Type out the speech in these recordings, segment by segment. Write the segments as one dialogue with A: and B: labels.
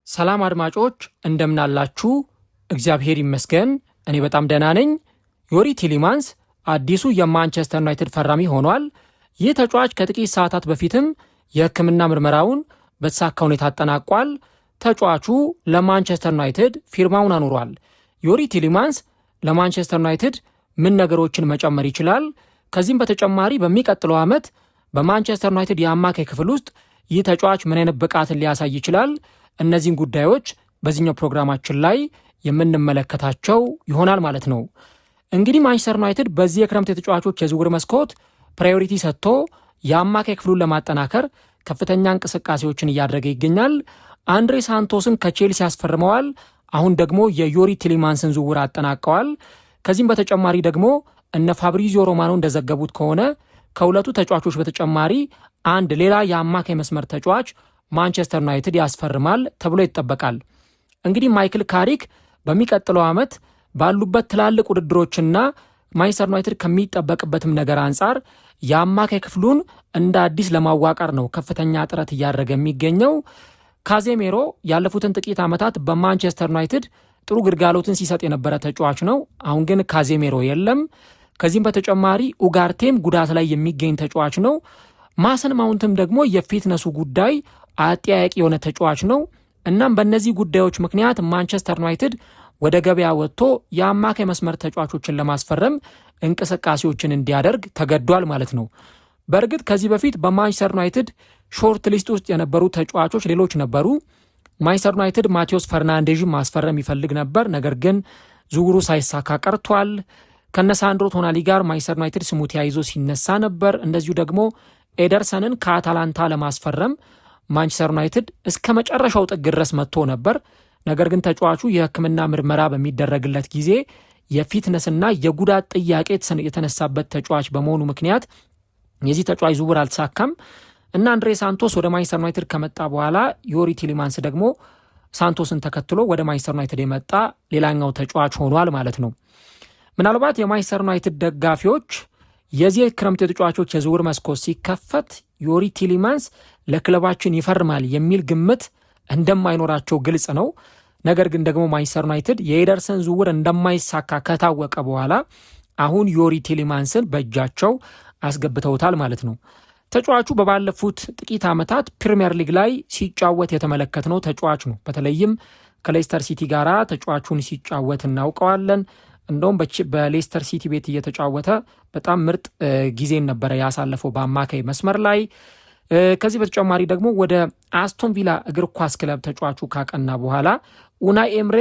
A: ሰላም አድማጮች እንደምናላችሁ እግዚአብሔር ይመስገን እኔ በጣም ደህና ነኝ። ዮሪ ቲሊማንስ አዲሱ የማንቸስተር ዩናይትድ ፈራሚ ሆኗል። ይህ ተጫዋች ከጥቂት ሰዓታት በፊትም የሕክምና ምርመራውን በተሳካ ሁኔታ አጠናቋል። ተጫዋቹ ለማንቸስተር ዩናይትድ ፊርማውን አኑሯል። ዮሪ ቲሊማንስ ለማንቸስተር ዩናይትድ ምን ነገሮችን መጨመር ይችላል? ከዚህም በተጨማሪ በሚቀጥለው ዓመት በማንቸስተር ዩናይትድ የአማካይ ክፍል ውስጥ ይህ ተጫዋች ምን አይነት ብቃትን ሊያሳይ ይችላል? እነዚህን ጉዳዮች በዚህኛው ፕሮግራማችን ላይ የምንመለከታቸው ይሆናል ማለት ነው። እንግዲህ ማንቸስተር ዩናይትድ በዚህ የክረምት የተጫዋቾች የዝውውር መስኮት ፕራዮሪቲ ሰጥቶ የአማካይ ክፍሉን ለማጠናከር ከፍተኛ እንቅስቃሴዎችን እያደረገ ይገኛል። አንድሬ ሳንቶስን ከቼልሲ ያስፈርመዋል። አሁን ደግሞ የዮሪ ቲሊማንስን ዝውውር አጠናቀዋል። ከዚህም በተጨማሪ ደግሞ እነ ፋብሪዚዮ ሮማኖ እንደዘገቡት ከሆነ ከሁለቱ ተጫዋቾች በተጨማሪ አንድ ሌላ የአማካይ መስመር ተጫዋች ማንቸስተር ዩናይትድ ያስፈርማል ተብሎ ይጠበቃል። እንግዲህ ማይክል ካሪክ በሚቀጥለው ዓመት ባሉበት ትላልቅ ውድድሮችና ማንቸስተር ዩናይትድ ከሚጠበቅበትም ነገር አንጻር የአማካይ ክፍሉን እንደ አዲስ ለማዋቀር ነው ከፍተኛ ጥረት እያደረገ የሚገኘው። ካዜሜሮ ያለፉትን ጥቂት ዓመታት በማንቸስተር ዩናይትድ ጥሩ ግልጋሎትን ሲሰጥ የነበረ ተጫዋች ነው። አሁን ግን ካዜሜሮ የለም። ከዚህም በተጨማሪ ኡጋርቴም ጉዳት ላይ የሚገኝ ተጫዋች ነው። ማሰን ማውንትም ደግሞ የፊትነሱ ጉዳይ አጠያያቂ የሆነ ተጫዋች ነው። እናም በእነዚህ ጉዳዮች ምክንያት ማንቸስተር ዩናይትድ ወደ ገበያ ወጥቶ የአማካይ መስመር ተጫዋቾችን ለማስፈረም እንቅስቃሴዎችን እንዲያደርግ ተገዷል ማለት ነው። በእርግጥ ከዚህ በፊት በማንቸስተር ዩናይትድ ሾርት ሊስት ውስጥ የነበሩ ተጫዋቾች ሌሎች ነበሩ። ማንቸስተር ዩናይትድ ማቴዎስ ፈርናንዴዥን ማስፈረም ይፈልግ ነበር፣ ነገር ግን ዝውውሩ ሳይሳካ ቀርቷል። ከነሳንድሮ ቶናሊ ጋር ማንቸስተር ዩናይትድ ስሙ ተያይዞ ሲነሳ ነበር። እንደዚሁ ደግሞ ኤደርሰንን ከአታላንታ ለማስፈረም ማንቸስተር ዩናይትድ እስከ መጨረሻው ጥግ ድረስ መጥቶ ነበር። ነገር ግን ተጫዋቹ የሕክምና ምርመራ በሚደረግለት ጊዜ የፊትነስና የጉዳት ጥያቄ የተነሳበት ተጫዋች በመሆኑ ምክንያት የዚህ ተጫዋች ዝውውር አልተሳካም እና አንድሬ ሳንቶስ ወደ ማንቸስተር ዩናይትድ ከመጣ በኋላ ዮሪ ቲሊማንስ ደግሞ ሳንቶስን ተከትሎ ወደ ማንቸስተር ዩናይትድ የመጣ ሌላኛው ተጫዋች ሆኗል ማለት ነው። ምናልባት የማንቸስተር ዩናይትድ ደጋፊዎች የዚህ ክረምት የተጫዋቾች የዝውውር መስኮት ሲከፈት ዮሪ ቲሊማንስ ለክለባችን ይፈርማል የሚል ግምት እንደማይኖራቸው ግልጽ ነው። ነገር ግን ደግሞ ማንቸስተር ዩናይትድ የኤደርሰን ዝውውር እንደማይሳካ ከታወቀ በኋላ አሁን ዮሪ ቲሊማንስን በእጃቸው አስገብተውታል ማለት ነው። ተጫዋቹ በባለፉት ጥቂት ዓመታት ፕሪሚየር ሊግ ላይ ሲጫወት የተመለከትነው ተጫዋች ነው። በተለይም ከሌስተር ሲቲ ጋራ ተጫዋቹን ሲጫወት እናውቀዋለን። እንደውም በሌስተር ሲቲ ቤት እየተጫወተ በጣም ምርጥ ጊዜን ነበረ ያሳለፈው በአማካይ መስመር ላይ። ከዚህ በተጨማሪ ደግሞ ወደ አስቶን ቪላ እግር ኳስ ክለብ ተጫዋቹ ካቀና በኋላ ኡናይ ኤምሬ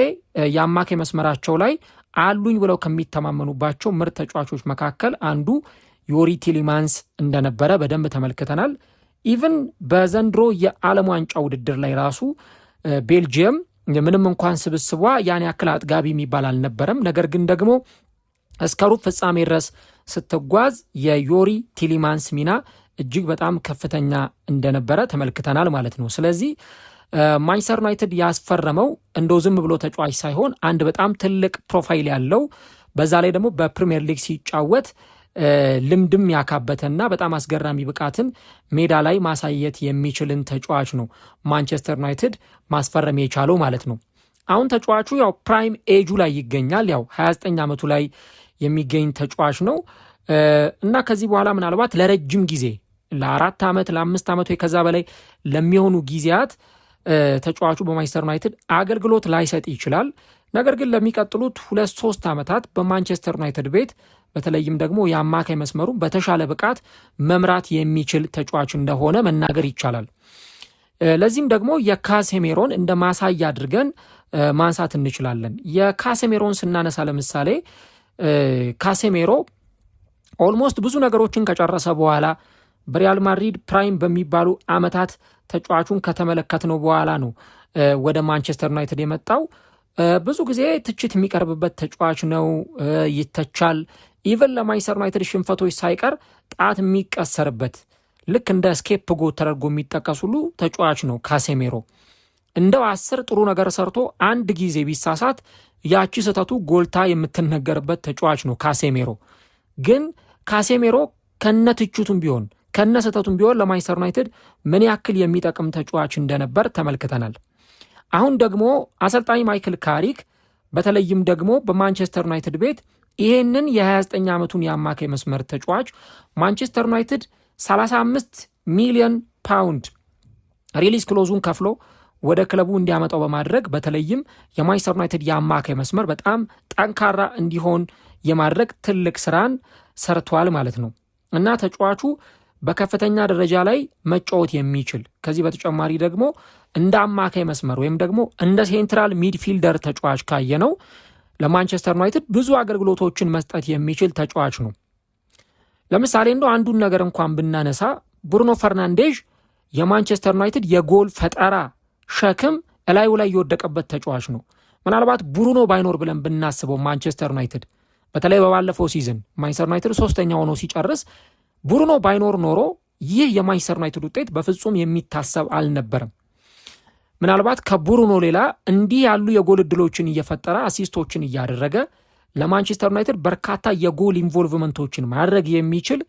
A: የአማካይ መስመራቸው ላይ አሉኝ ብለው ከሚተማመኑባቸው ምርጥ ተጫዋቾች መካከል አንዱ ዮሪ ቲሊማንስ እንደነበረ በደንብ ተመልክተናል። ኢቭን በዘንድሮ የዓለም ዋንጫ ውድድር ላይ ራሱ ቤልጅየም ምንም እንኳን ስብስቧ ያን ያክል አጥጋቢ የሚባል አልነበረም፣ ነገር ግን ደግሞ እስከ ሩብ ፍጻሜ ድረስ ስትጓዝ የዮሪ ቲሊማንስ ሚና እጅግ በጣም ከፍተኛ እንደነበረ ተመልክተናል ማለት ነው። ስለዚህ ማንቸስተር ዩናይትድ ያስፈረመው እንደው ዝም ብሎ ተጫዋች ሳይሆን አንድ በጣም ትልቅ ፕሮፋይል ያለው በዛ ላይ ደግሞ በፕሪሚየር ሊግ ሲጫወት ልምድም ያካበተና በጣም አስገራሚ ብቃትን ሜዳ ላይ ማሳየት የሚችልን ተጫዋች ነው ማንቸስተር ዩናይትድ ማስፈረም የቻለው ማለት ነው። አሁን ተጫዋቹ ያው ፕራይም ኤጁ ላይ ይገኛል። ያው 29 ዓመቱ ላይ የሚገኝ ተጫዋች ነው እና ከዚህ በኋላ ምናልባት ለረጅም ጊዜ ለ4 ዓመት ለ5 ዓመት ወይ ከዛ በላይ ለሚሆኑ ጊዜያት ተጫዋቹ በማንቸስተር ዩናይትድ አገልግሎት ላይሰጥ ይችላል። ነገር ግን ለሚቀጥሉት 2-3 ዓመታት በማንቸስተር ዩናይትድ ቤት በተለይም ደግሞ የአማካይ መስመሩ በተሻለ ብቃት መምራት የሚችል ተጫዋች እንደሆነ መናገር ይቻላል። ለዚህም ደግሞ የካሴሜሮን እንደ ማሳያ አድርገን ማንሳት እንችላለን። የካሴሜሮን ስናነሳ ለምሳሌ ካሴሜሮ ኦልሞስት ብዙ ነገሮችን ከጨረሰ በኋላ በሪያል ማድሪድ ፕራይም በሚባሉ ዓመታት ተጫዋቹን ከተመለከትነው በኋላ ነው ወደ ማንቸስተር ዩናይትድ የመጣው። ብዙ ጊዜ ትችት የሚቀርብበት ተጫዋች ነው፣ ይተቻል። ኢቨን ለማንቸስተር ዩናይትድ ሽንፈቶች ሳይቀር ጣት የሚቀሰርበት ልክ እንደ ስኬፕ ጎት ተደርጎ የሚጠቀስ ሁሉ ተጫዋች ነው ካሴሜሮ። እንደው 10 ጥሩ ነገር ሰርቶ አንድ ጊዜ ቢሳሳት ያቺ ስህተቱ ጎልታ የምትነገርበት ተጫዋች ነው ካሴሜሮ። ግን ካሴሜሮ ከነትችቱም ቢሆን ከነስህተቱም ቢሆን ለማንቸስተር ዩናይትድ ምን ያክል የሚጠቅም ተጫዋች እንደነበር ተመልክተናል። አሁን ደግሞ አሰልጣኝ ማይክል ካሪክ በተለይም ደግሞ በማንቸስተር ዩናይትድ ቤት ይሄንን የ29 ዓመቱን የአማካይ መስመር ተጫዋች ማንቸስተር ዩናይትድ 35 ሚሊዮን ፓውንድ ሪሊዝ ክሎዙን ከፍሎ ወደ ክለቡ እንዲያመጣው በማድረግ በተለይም የማንቸስተር ዩናይትድ የአማካይ መስመር በጣም ጠንካራ እንዲሆን የማድረግ ትልቅ ስራን ሰርቷል ማለት ነው እና ተጫዋቹ በከፍተኛ ደረጃ ላይ መጫወት የሚችል ከዚህ በተጨማሪ ደግሞ እንደ አማካይ መስመር ወይም ደግሞ እንደ ሴንትራል ሚድፊልደር ተጫዋች ካየነው ለማንቸስተር ዩናይትድ ብዙ አገልግሎቶችን መስጠት የሚችል ተጫዋች ነው። ለምሳሌ እንደው አንዱን ነገር እንኳን ብናነሳ ብሩኖ ፈርናንዴዥ የማንቸስተር ዩናይትድ የጎል ፈጠራ ሸክም እላዩ ላይ የወደቀበት ተጫዋች ነው። ምናልባት ብሩኖ ባይኖር ብለን ብናስበው ማንቸስተር ዩናይትድ በተለይ በባለፈው ሲዝን ማንቸስተር ዩናይትድ 3ኛ ሆኖ ሲጨርስ ብሩኖ ባይኖር ኖሮ ይህ የማንቸስተር ዩናይትድ ውጤት በፍጹም የሚታሰብ አልነበረም። ምናልባት ከብሩኖ ሌላ እንዲህ ያሉ የጎል ዕድሎችን እየፈጠረ አሲስቶችን እያደረገ ለማንቸስተር ዩናይትድ በርካታ የጎል ኢንቮልቭመንቶችን ማድረግ የሚችል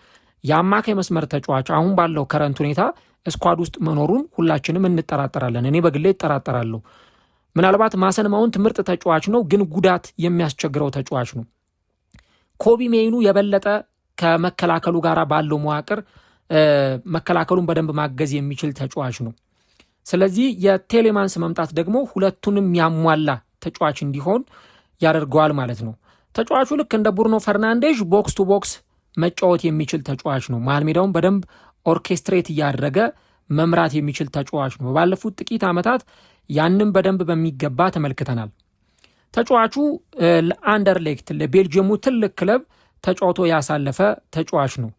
A: የአማካይ መስመር ተጫዋች አሁን ባለው ከረንት ሁኔታ ስኳድ ውስጥ መኖሩን ሁላችንም እንጠራጠራለን። እኔ በግሌ እጠራጠራለሁ። ምናልባት ማሰን ማውንት ምርጥ ተጫዋች ነው፣ ግን ጉዳት የሚያስቸግረው ተጫዋች ነው። ኮቢ ሜይኑ የበለጠ ከመከላከሉ ጋር ባለው መዋቅር መከላከሉን በደንብ ማገዝ የሚችል ተጫዋች ነው። ስለዚህ የቴሌማንስ መምጣት ደግሞ ሁለቱንም ያሟላ ተጫዋች እንዲሆን ያደርገዋል ማለት ነው። ተጫዋቹ ልክ እንደ ብሩኖ ፈርናንዴዥ ቦክስ ቱ ቦክስ መጫወት የሚችል ተጫዋች ነው። መሃል ሜዳውን በደንብ ኦርኬስትሬት እያደረገ መምራት የሚችል ተጫዋች ነው። ባለፉት ጥቂት ዓመታት ያንን በደንብ በሚገባ ተመልክተናል። ተጫዋቹ ለአንደርሌክት ለቤልጅየሙ ትልቅ ክለብ ተጫውቶ ያሳለፈ ተጫዋች ነው።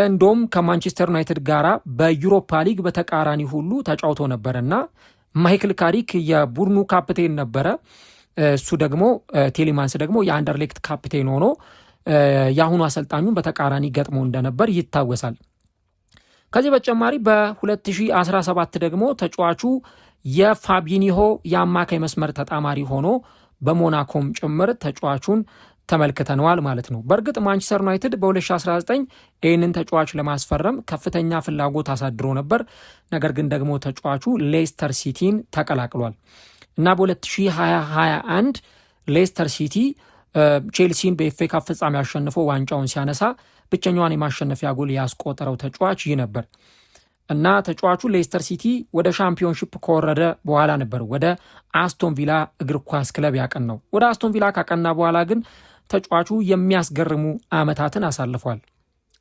A: እንደውም ከማንቸስተር ዩናይትድ ጋራ በዩሮፓ ሊግ በተቃራኒ ሁሉ ተጫውቶ ነበረና ማይክል ካሪክ የቡድኑ ካፕቴን ነበረ። እሱ ደግሞ ቴሌማንስ ደግሞ የአንደርሌክት ካፕቴን ሆኖ የአሁኑ አሰልጣኙን በተቃራኒ ገጥሞ እንደነበር ይታወሳል። ከዚህ በተጨማሪ በ2017 ደግሞ ተጫዋቹ የፋቢኒሆ የአማካይ መስመር ተጣማሪ ሆኖ በሞናኮም ጭምር ተጫዋቹን ተመልክተነዋል ማለት ነው። በእርግጥ ማንቸስተር ዩናይትድ በ2019 ይህንን ተጫዋች ለማስፈረም ከፍተኛ ፍላጎት አሳድሮ ነበር። ነገር ግን ደግሞ ተጫዋቹ ሌስተር ሲቲን ተቀላቅሏል እና በ2021 ሌስተር ሲቲ ቼልሲን በኤፍኤ ካፕ ፍጻሜ አሸንፎ ዋንጫውን ሲያነሳ ብቸኛዋን የማሸነፊያ ጎል ያስቆጠረው ተጫዋች ይህ ነበር እና ተጫዋቹ ሌስተር ሲቲ ወደ ሻምፒዮንሺፕ ከወረደ በኋላ ነበር ወደ አስቶን ቪላ እግር ኳስ ክለብ ያቀናው። ወደ አስቶን ቪላ ካቀና በኋላ ግን ተጫዋቹ የሚያስገርሙ ዓመታትን አሳልፏል።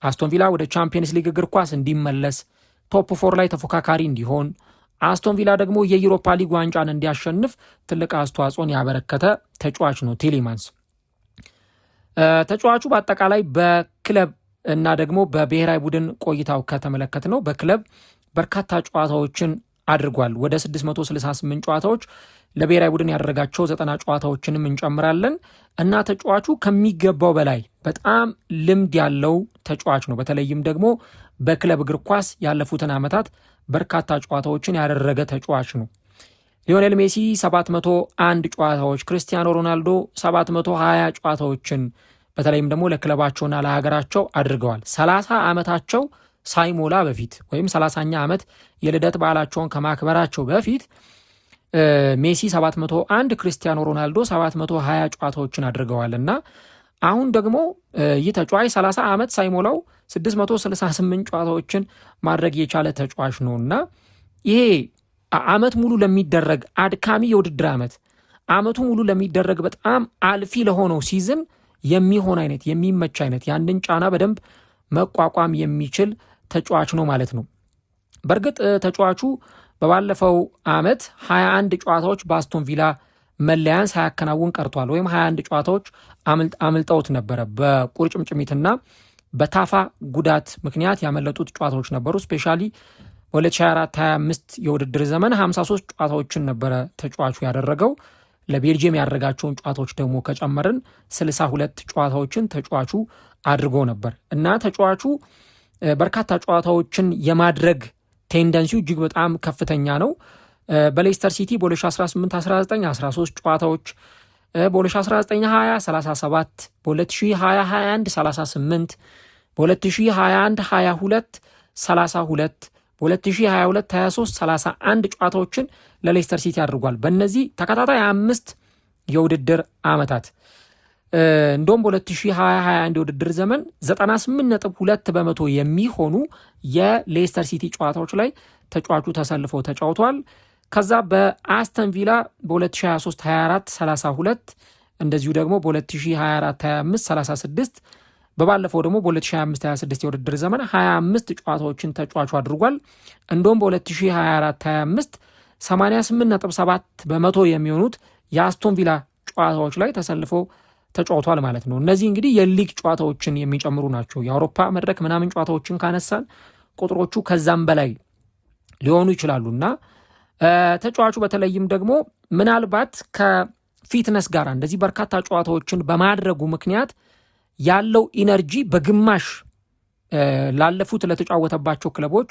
A: አስቶን ቪላ ወደ ቻምፒየንስ ሊግ እግር ኳስ እንዲመለስ፣ ቶፕ 4 ላይ ተፎካካሪ እንዲሆን፣ አስቶን ቪላ ደግሞ የዩሮፓ ሊግ ዋንጫን እንዲያሸንፍ ትልቅ አስተዋጽኦን ያበረከተ ተጫዋች ነው ቴሌማንስ። ተጫዋቹ በአጠቃላይ በክለብ እና ደግሞ በብሔራዊ ቡድን ቆይታው ከተመለከት ነው በክለብ በርካታ ጨዋታዎችን አድርጓል። ወደ 668 ጨዋታዎች ለብሔራዊ ቡድን ያደረጋቸው 90 ጨዋታዎችንም እንጨምራለን እና ተጫዋቹ ከሚገባው በላይ በጣም ልምድ ያለው ተጫዋች ነው። በተለይም ደግሞ በክለብ እግር ኳስ ያለፉትን ዓመታት በርካታ ጨዋታዎችን ያደረገ ተጫዋች ነው። ሊዮኔል ሜሲ 701 ጨዋታዎች፣ ክርስቲያኖ ሮናልዶ 720 ጨዋታዎችን በተለይም ደግሞ ለክለባቸውና ለሀገራቸው አድርገዋል። 30 ዓመታቸው ሳይሞላ በፊት ወይም 30ኛ ዓመት የልደት በዓላቸውን ከማክበራቸው በፊት ሜሲ 701 ክርስቲያኖ ሮናልዶ 720 ጨዋታዎችን አድርገዋል እና አሁን ደግሞ ይህ ተጫዋች 30 ዓመት ሳይሞላው 668 ጨዋታዎችን ማድረግ የቻለ ተጫዋች ነው እና ይሄ ዓመት ሙሉ ለሚደረግ አድካሚ የውድድር ዓመቱ ሙሉ ለሚደረግ በጣም አልፊ ለሆነው ሲዝን የሚሆን አይነት የሚመች አይነት ያንን ጫና በደንብ መቋቋም የሚችል ተጫዋች ነው ማለት ነው። በእርግጥ ተጫዋቹ በባለፈው ዓመት 21 ጨዋታዎች በአስቶን ቪላ መለያን ሳያከናውን ቀርቷል። ወይም 21 ጨዋታዎች አምልጠውት ነበረ። በቁርጭምጭሚትና በታፋ ጉዳት ምክንያት ያመለጡት ጨዋታዎች ነበሩ። ስፔሻሊ በ2024-25 የውድድር ዘመን 53 ጨዋታዎችን ነበረ ተጫዋቹ ያደረገው። ለቤልጅየም ያደረጋቸውን ጨዋታዎች ደግሞ ከጨመርን 62 ጨዋታዎችን ተጫዋቹ አድርጎ ነበር እና ተጫዋቹ በርካታ ጨዋታዎችን የማድረግ ቴንደንሲው እጅግ በጣም ከፍተኛ ነው። በሌስተር ሲቲ በ2018-19 13 ጨዋታዎች፣ በ2019-20 37፣ በ2020-21 38፣ በ2021-22 32፣ በ2022-23 31 ጨዋታዎችን ለሌስተር ሲቲ አድርጓል። በእነዚህ ተከታታይ 5 የውድድር ዓመታት እንደውም በ2020-21 የውድድር ዘመን 98.2% የሚሆኑ የሌስተር ሲቲ ጨዋታዎች ላይ ተጫዋቹ ተሰልፈው ተጫውቷል። ከዛ በአስተን ቪላ በ2023-24 32 እንደዚሁ ደግሞ በ2024-25 36 በባለፈው ደግሞ በ2025-26 የውድድር ዘመን 25 ጨዋታዎችን ተጫዋቹ አድርጓል። እንደውም በ2024-25 88.7% የሚሆኑት የአስቶን ቪላ ጨዋታዎች ላይ ተሰልፈው ተጫውቷል ማለት ነው። እነዚህ እንግዲህ የሊግ ጨዋታዎችን የሚጨምሩ ናቸው። የአውሮፓ መድረክ ምናምን ጨዋታዎችን ካነሳን ቁጥሮቹ ከዛም በላይ ሊሆኑ ይችላሉና ተጫዋቹ በተለይም ደግሞ ምናልባት ከፊትነስ ጋር እንደዚህ በርካታ ጨዋታዎችን በማድረጉ ምክንያት ያለው ኢነርጂ በግማሽ ላለፉት ለተጫወተባቸው ክለቦች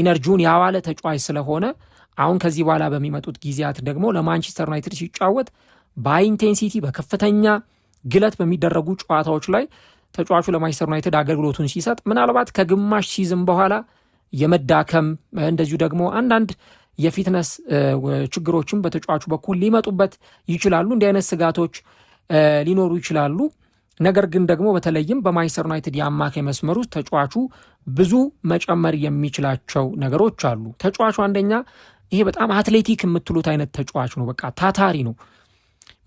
A: ኢነርጂውን ያዋለ ተጫዋች ስለሆነ አሁን ከዚህ በኋላ በሚመጡት ጊዜያት ደግሞ ለማንቸስተር ዩናይትድ ሲጫወት በኢንቴንሲቲ በከፍተኛ ግለት በሚደረጉ ጨዋታዎች ላይ ተጫዋቹ ለማንቸስተር ዩናይትድ አገልግሎቱን ሲሰጥ ምናልባት ከግማሽ ሲዝን በኋላ የመዳከም እንደዚሁ ደግሞ አንዳንድ የፊትነስ ችግሮችም በተጫዋቹ በኩል ሊመጡበት ይችላሉ። እንዲህ አይነት ስጋቶች ሊኖሩ ይችላሉ። ነገር ግን ደግሞ በተለይም በማንቸስተር ዩናይትድ የአማካይ መስመር ውስጥ ተጫዋቹ ብዙ መጨመር የሚችላቸው ነገሮች አሉ። ተጫዋቹ አንደኛ ይሄ በጣም አትሌቲክ የምትሉት አይነት ተጫዋች ነው። በቃ ታታሪ ነው።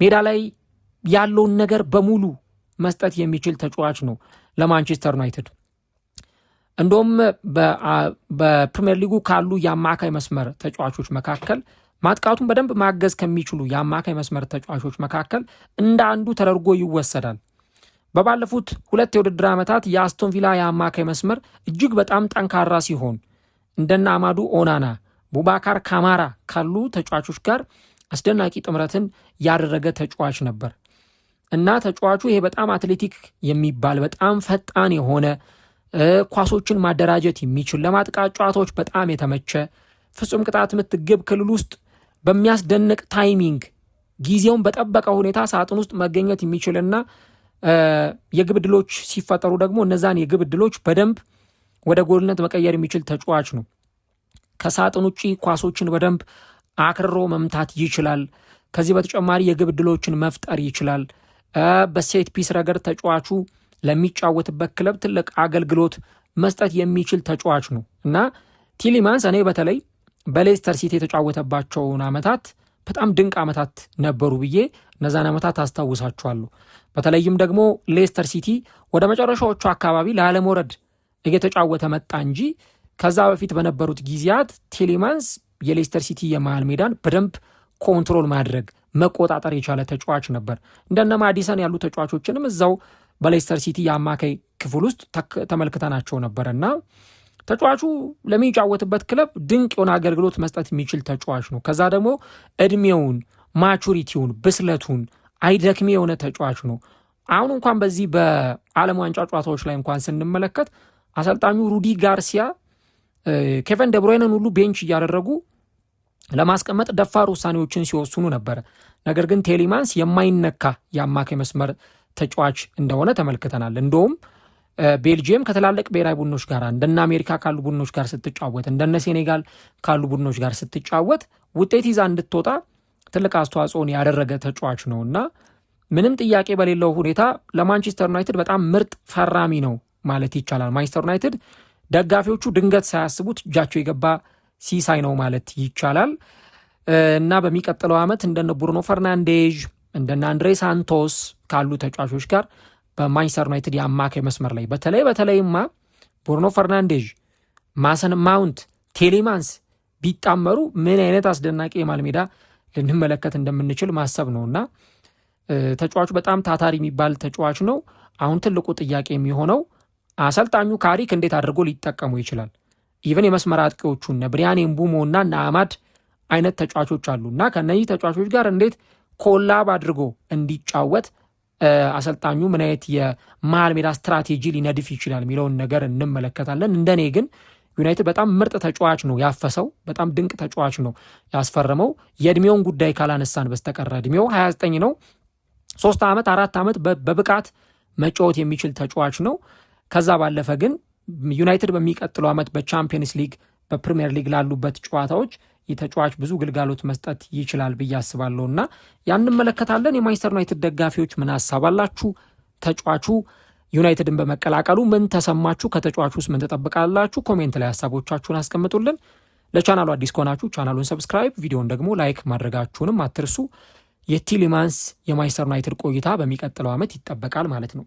A: ሜዳ ላይ ያለውን ነገር በሙሉ መስጠት የሚችል ተጫዋች ነው ለማንቸስተር ዩናይትድ። እንደውም በፕሪሚየር ሊጉ ካሉ የአማካይ መስመር ተጫዋቾች መካከል ማጥቃቱን በደንብ ማገዝ ከሚችሉ የአማካይ መስመር ተጫዋቾች መካከል እንደ አንዱ ተደርጎ ይወሰዳል። በባለፉት 2 የውድድር ዓመታት የአስቶን ቪላ የአማካይ መስመር እጅግ በጣም ጠንካራ ሲሆን እንደነ አማዱ ኦናና፣ ቡባካር ካማራ ካሉ ተጫዋቾች ጋር አስደናቂ ጥምረትን ያደረገ ተጫዋች ነበር እና ተጫዋቹ ይሄ በጣም አትሌቲክ የሚባል በጣም ፈጣን የሆነ ኳሶችን ማደራጀት የሚችል ለማጥቃት ጨዋታዎች በጣም የተመቸ ፍጹም ቅጣት ምት ግብ ክልል ውስጥ በሚያስደንቅ ታይሚንግ ጊዜውን በጠበቀ ሁኔታ ሳጥን ውስጥ መገኘት የሚችልና የግብ ዕድሎች ሲፈጠሩ ደግሞ እነዛን የግብ ዕድሎች በደንብ ወደ ጎልነት መቀየር የሚችል ተጫዋች ነው። ከሳጥን ውጪ ኳሶችን በደንብ አክርሮ መምታት ይችላል። ከዚህ በተጨማሪ የግብ ዕድሎችን መፍጠር ይችላል። በሴት ፒስ ረገድ ተጫዋቹ ለሚጫወትበት ክለብ ትልቅ አገልግሎት መስጠት የሚችል ተጫዋች ነው እና ቲሊማንስ እኔ በተለይ በሌስተር ሲቲ የተጫወተባቸውን ዓመታት በጣም ድንቅ ዓመታት ነበሩ ብዬ እነዛን ዓመታት አስታውሳቸዋለሁ። በተለይም ደግሞ ሌስተር ሲቲ ወደ መጨረሻዎቹ አካባቢ ላለመውረድ እየተጫወተ መጣ እንጂ ከዛ በፊት በነበሩት ጊዜያት ቲሊማንስ የሌስተር ሲቲ የመሃል ሜዳን በደንብ ኮንትሮል ማድረግ መቆጣጠር የቻለ ተጫዋች ነበር። እንደነ ማዲሰን ያሉ ተጫዋቾችንም እዛው በሌስተር ሲቲ የአማካይ ክፍል ውስጥ ተመልክተናቸው ነበርና ተጫዋቹ ለሚጫወትበት ክለብ ድንቅ የሆነ አገልግሎት መስጠት የሚችል ተጫዋች ነው። ከዛ ደግሞ እድሜውን፣ ማቹሪቲውን፣ ብስለቱን አይደክሜ የሆነ ተጫዋች ነው። አሁን እንኳን በዚህ በዓለም ዋንጫ ጨዋታዎች ላይ እንኳን ስንመለከት አሰልጣኙ ሩዲ ጋርሲያ ኬቨን ደብሮይነን ሁሉ ቤንች እያደረጉ ለማስቀመጥ ደፋር ውሳኔዎችን ሲወስኑ ነበረ። ነገር ግን ቴሊማንስ የማይነካ የአማካይ መስመር ተጫዋች እንደሆነ ተመልክተናል። እንደውም ቤልጅየም ከትላልቅ ብሔራዊ ቡድኖች ጋር እንደነ አሜሪካ ካሉ ቡድኖች ጋር ስትጫወት እንደነ ሴኔጋል ካሉ ቡድኖች ጋር ስትጫወት ውጤት ይዛ እንድትወጣ ትልቅ አስተዋጽኦን ያደረገ ተጫዋች ነውና ምንም ጥያቄ በሌለው ሁኔታ ለማንቸስተር ዩናይትድ በጣም ምርጥ ፈራሚ ነው ማለት ይቻላል። ማንቸስተር ዩናይትድ ደጋፊዎቹ ድንገት ሳያስቡት እጃቸው የገባ ሲሳይ ነው ማለት ይቻላል እና በሚቀጥለው ዓመት እንደነ ብሩኖ ፈርናንዴዥ እንደነ አንድሬ ሳንቶስ ካሉ ተጫዋቾች ጋር በማንቸስተር ዩናይትድ የአማካይ መስመር ላይ በተለይማ ብሩኖ ፈርናንዴዥ፣ ማሰን ማውንት፣ ቴሌማንስ ቢጣመሩ ምን አይነት አስደናቂ የመሃል ሜዳ ልንመለከት እንደምንችል ማሰብ ነውና ተጫዋቹ በጣም ታታሪ የሚባል ተጫዋች ነው። አሁን ትልቁ ጥያቄ የሚሆነው አሰልጣኙ ካሪክ እንዴት አድርጎ ሊጠቀሙ ይችላል። ኢቨን የመስመር አጥቂዎቹ እነ ብሪያን ኤምቡሞ እና እነ አማድ አይነት ተጫዋቾች አሉና ከነዚህ ተጫዋቾች ጋር እንዴት ኮላብ አድርጎ እንዲጫወት አሰልጣኙ ምን አይነት የመሃል ሜዳ ስትራቴጂ ሊነድፍ ይችላል የሚለውን ነገር እንመለከታለን። እንደኔ ግን ዩናይትድ በጣም ምርጥ ተጫዋች ነው ያፈሰው፣ በጣም ድንቅ ተጫዋች ነው ያስፈረመው። የእድሜውን ጉዳይ ካላነሳን በስተቀረ እድሜው 29 ነው። 3 ዓመት 4 ዓመት በብቃት መጫወት የሚችል ተጫዋች ነው። ከዛ ባለፈ ግን ዩናይትድ በሚቀጥለው ዓመት በቻምፒየንስ ሊግ በፕሪሚየር ሊግ ላሉበት ጨዋታዎች የተጫዋች ብዙ ግልጋሎት መስጠት ይችላል ብዬ አስባለሁና ያን እንመለከታለን። የማንቸስተር ዩናይትድ ደጋፊዎች ምን ሐሳብ አላችሁ? ተጫዋቹ ዩናይትድን በመቀላቀሉ ምን ተሰማችሁ? ከተጫዋቹ ውስጥ ምን ተጠብቃላችሁ? ኮሜንት ላይ ሐሳቦቻችሁን አስቀምጡልን። ለቻናሉ አዲስ ከሆናችሁ ቻናሉን ሰብስክራይብ፣ ቪዲዮውን ደግሞ ላይክ ማድረጋችሁንም አትርሱ። የቲሊማንስ የማንቸስተር ዩናይትድ ቆይታ በሚቀጥለው ዓመት ይጠበቃል ማለት ነው።